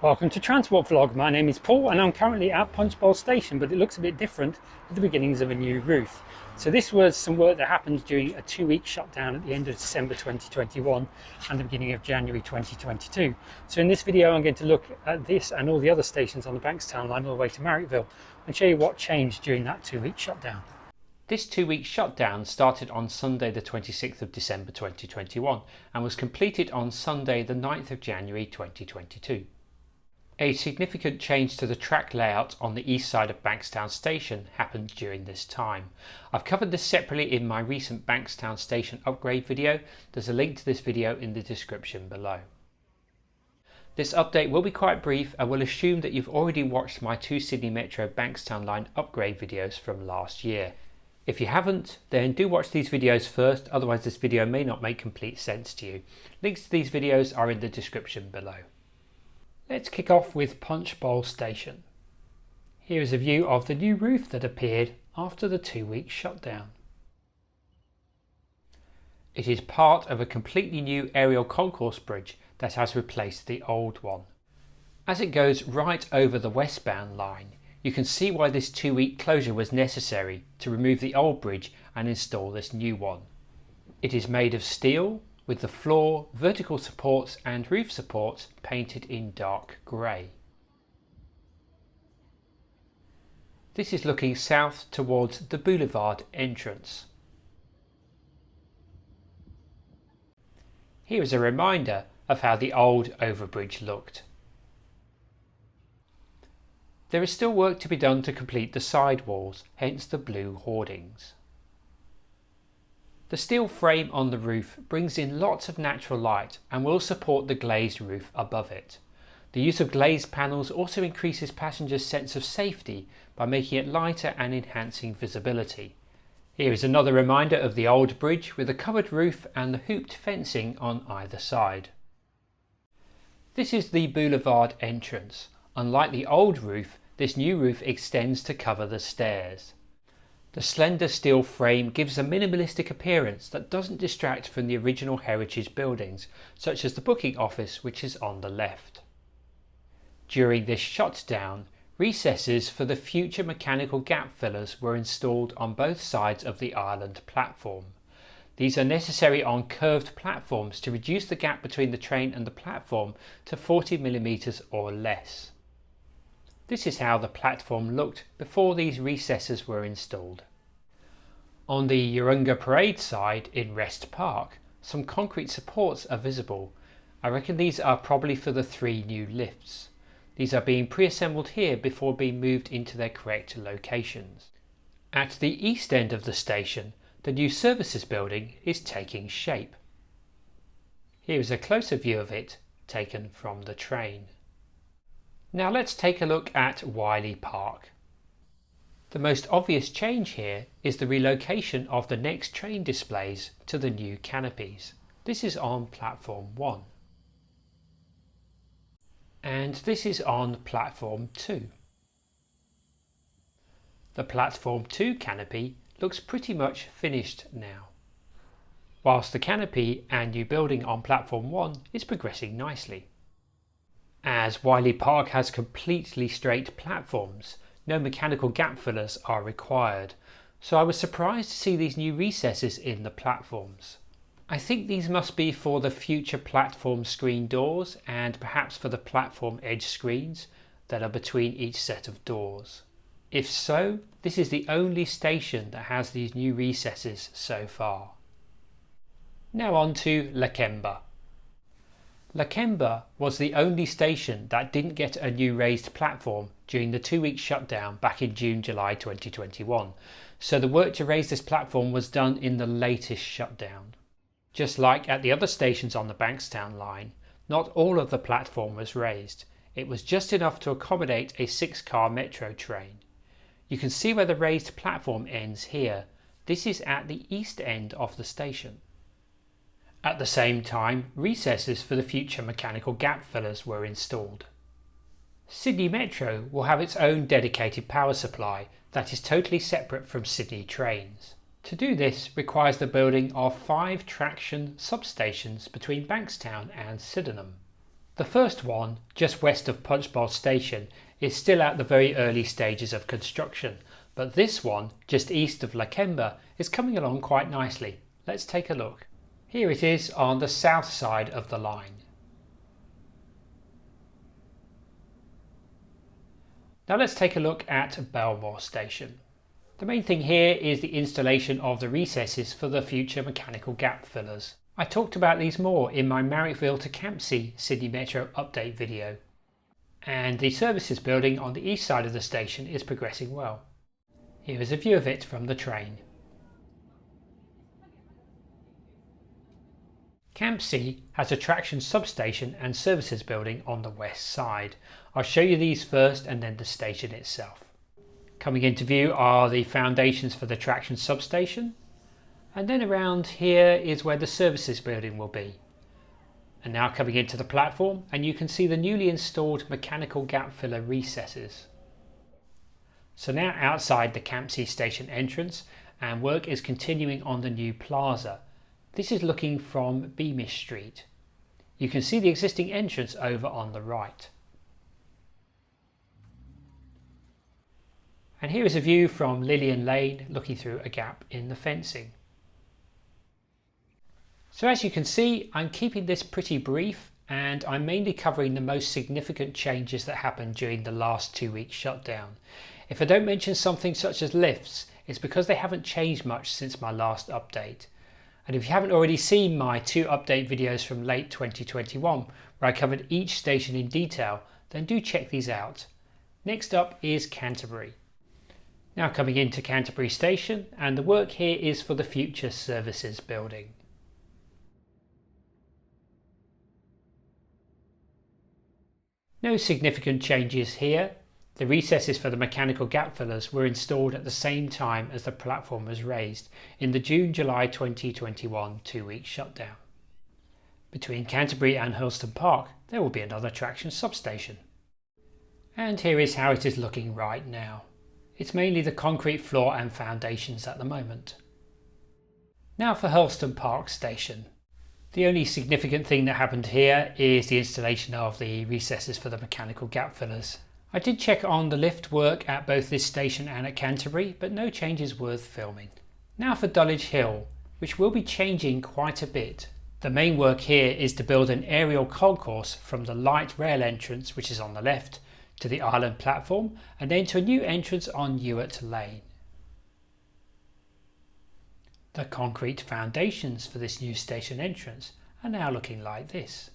Welcome to Transport Vlog. My name is Paul and I'm currently at Punchbowl Station, but it looks a bit different with the beginnings of a new route. So this was some work that happened during a 2-week shutdown at the end of December 2021 and the beginning of January 2022. So in this video I'm going to look at this and all the other stations on the Bankstown Line all the way to Marrickville and show you what changed during that 2-week shutdown. This 2-week shutdown started on Sunday the 26th of December 2021 and was completed on Sunday the 9th of January 2022. A significant change to the track layout on the east side of Bankstown Station happened during this time. I've covered this separately in my recent Bankstown Station upgrade video. There's a link to this video in the description below. This update will be quite brief and will assume that you've already watched my 2 Sydney Metro Bankstown Line upgrade videos from last year. If you haven't, then do watch these videos first, otherwise this video may not make complete sense to you. Links to these videos are in the description below. Let's kick off with Punchbowl Station. Here is a view of the new roof that appeared after the 2-week shutdown. It is part of a completely new aerial concourse bridge that has replaced the old one. As it goes right over the westbound line, you can see why this 2-week closure was necessary to remove the old bridge and install this new one. It is made of steel, with the floor, vertical supports and roof supports painted in dark grey. This is looking south towards the boulevard entrance. Here is a reminder of how the old overbridge looked. There is still work to be done to complete the sidewalls, hence the blue hoardings. The steel frame on the roof brings in lots of natural light and will support the glazed roof above it. The use of glazed panels also increases passengers' sense of safety by making it lighter and enhancing visibility. Here is another reminder of the old bridge with a covered roof and the hooped fencing on either side. This is the boulevard entrance. Unlike the old roof, this new roof extends to cover the stairs. The slender steel frame gives a minimalistic appearance that doesn't distract from the original heritage buildings, such as the booking office, which is on the left. During this shutdown, recesses for the future mechanical gap fillers were installed on both sides of the island platform. These are necessary on curved platforms to reduce the gap between the train and the platform to 40mm or less. This is how the platform looked before these recesses were installed. On the Urunga Parade side in Rest Park, some concrete supports are visible. I reckon these are probably for the 3 new lifts. These are being pre-assembled here before being moved into their correct locations. At the east end of the station, the new services building is taking shape. Here is a closer view of it taken from the train. Now let's take a look at Wiley Park. The most obvious change here is the relocation of the next train displays to the new canopies. This is on platform 1. And this is on platform 2. The platform 2 canopy looks pretty much finished now, whilst the canopy and new building on platform 1 is progressing nicely. As Wiley Park has completely straight platforms, no mechanical gap fillers are required, so I was surprised to see these new recesses in the platforms. I think these must be for the future platform screen doors and perhaps for the platform edge screens that are between each set of doors. If so, this is the only station that has these new recesses so far. Now on to Lakemba. Lakemba was the only station that didn't get a new raised platform during the 2-week shutdown back in June-July 2021, so the work to raise this platform was done in the latest shutdown. Just like at the other stations on the Bankstown Line, not all of the platform was raised. It was just enough to accommodate a 6-car metro train. You can see where the raised platform ends here. This is at the east end of the station. At the same time, recesses for the future mechanical gap fillers were installed. Sydney Metro will have its own dedicated power supply that is totally separate from Sydney trains. To do this requires the building of 5 traction substations between Bankstown and Sydenham. The first one, just west of Punchbowl Station, is still at the very early stages of construction, but this one, just east of Lakemba, is coming along quite nicely. Let's take a look. Here it is on the south side of the line. Now let's take a look at Belmore Station. The main thing here is the installation of the recesses for the future mechanical gap fillers. I talked about these more in my Marrickville to Campsie Sydney Metro update video. And the services building on the east side of the station is progressing well. Here is a view of it from the train. Campsie has a traction substation and services building on the west side. I'll show you these first and then the station itself. Coming into view are the foundations for the traction substation, and then around here is where the services building will be. And now coming into the platform, and you can see the newly installed mechanical gap filler recesses. So now outside the Campsie station entrance, and work is continuing on the new plaza. This is looking from Beamish Street. You can see the existing entrance over on the right. And here is a view from Lillian Lane looking through a gap in the fencing. So as you can see, I'm keeping this pretty brief, and I'm mainly covering the most significant changes that happened during the last 2 week shutdown. If I don't mention something such as lifts, it's because they haven't changed much since my last update. And if you haven't already seen my 2 update videos from late 2021 where I covered each station in detail, then do check these out. Next up is Canterbury. Now coming into Canterbury Station, and the work here is for the future services building. No significant changes here. The recesses for the mechanical gap fillers were installed at the same time as the platform was raised in the June-July 2021 2-week shutdown. Between Canterbury and Hurlstone Park there will be another traction substation. And here is how it is looking right now. It's mainly the concrete floor and foundations at the moment. Now for Hurlstone Park Station. The only significant thing that happened here is the installation of the recesses for the mechanical gap fillers. I did check on the lift work at both this station and at Canterbury, but no changes worth filming. Now for Dulwich Hill, which will be changing quite a bit. The main work here is to build an aerial concourse from the light rail entrance, which is on the left, to the island platform, and then to a new entrance on Ewart Lane. The concrete foundations for this new station entrance are now looking like this.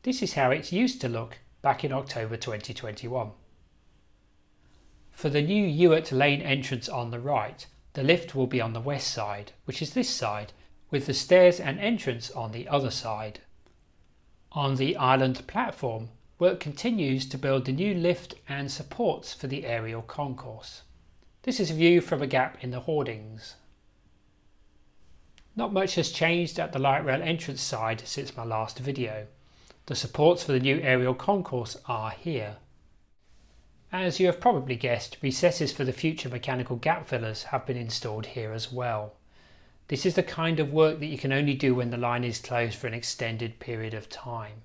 This is how it used to look back in October 2021. For the new Ewart Lane entrance on the right, the lift will be on the west side, which is this side, with the stairs and entrance on the other side. On the island platform, work continues to build the new lift and supports for the aerial concourse. This is a view from a gap in the hoardings. Not much has changed at the light rail entrance side since my last video. The supports for the new aerial concourse are here. As you have probably guessed, recesses for the future mechanical gap fillers have been installed here as well. This is the kind of work that you can only do when the line is closed for an extended period of time.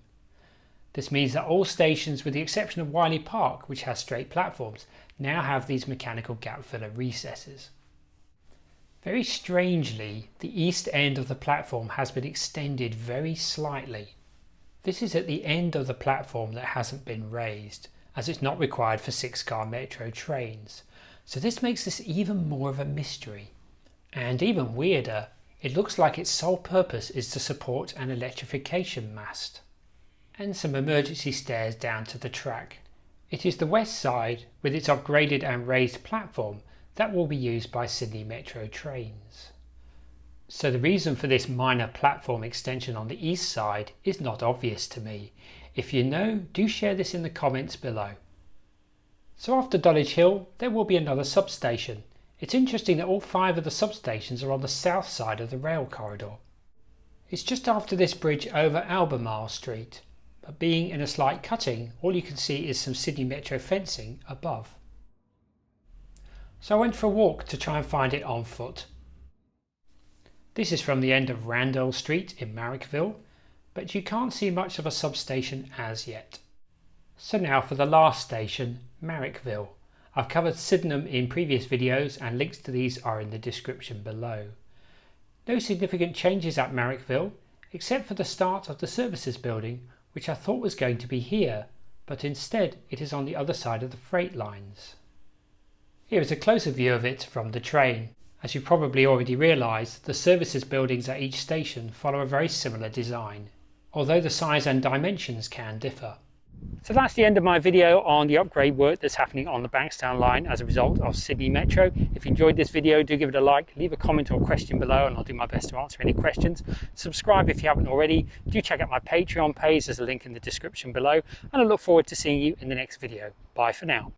This means that all stations, with the exception of Wiley Park, which has straight platforms, now have these mechanical gap filler recesses. Very strangely, the east end of the platform has been extended very slightly. This is at the end of the platform that hasn't been raised, as it's not required for 6-car metro trains. So this makes this even more of a mystery. And even weirder, it looks like its sole purpose is to support an electrification mast. And some emergency stairs down to the track. It is the west side, with its upgraded and raised platform, that will be used by Sydney Metro trains. So the reason for this minor platform extension on the east side is not obvious to me. If you know, do share this in the comments below. So after Dulwich Hill, there will be another substation. It's interesting that all 5 of the substations are on the south side of the rail corridor. It's just after this bridge over Albemarle Street, but being in a slight cutting, all you can see is some Sydney Metro fencing above. So I went for a walk to try and find it on foot. This is from the end of Randall Street in Marrickville, but you can't see much of a substation as yet. So now for the last station, Marrickville. I've covered Sydenham in previous videos and links to these are in the description below. No significant changes at Marrickville, except for the start of the services building, which I thought was going to be here, but instead it is on the other side of the freight lines. Here is a closer view of it from the train. As you've probably already realised, the services buildings at each station follow a very similar design, although the size and dimensions can differ. So that's the end of my video on the upgrade work that's happening on the Bankstown line as a result of Sydney Metro. If you enjoyed this video, do give it a like, leave a comment or question below and I'll do my best to answer any questions. Subscribe if you haven't already. Do check out my Patreon page, there's a link in the description below, and I look forward to seeing you in the next video. Bye for now.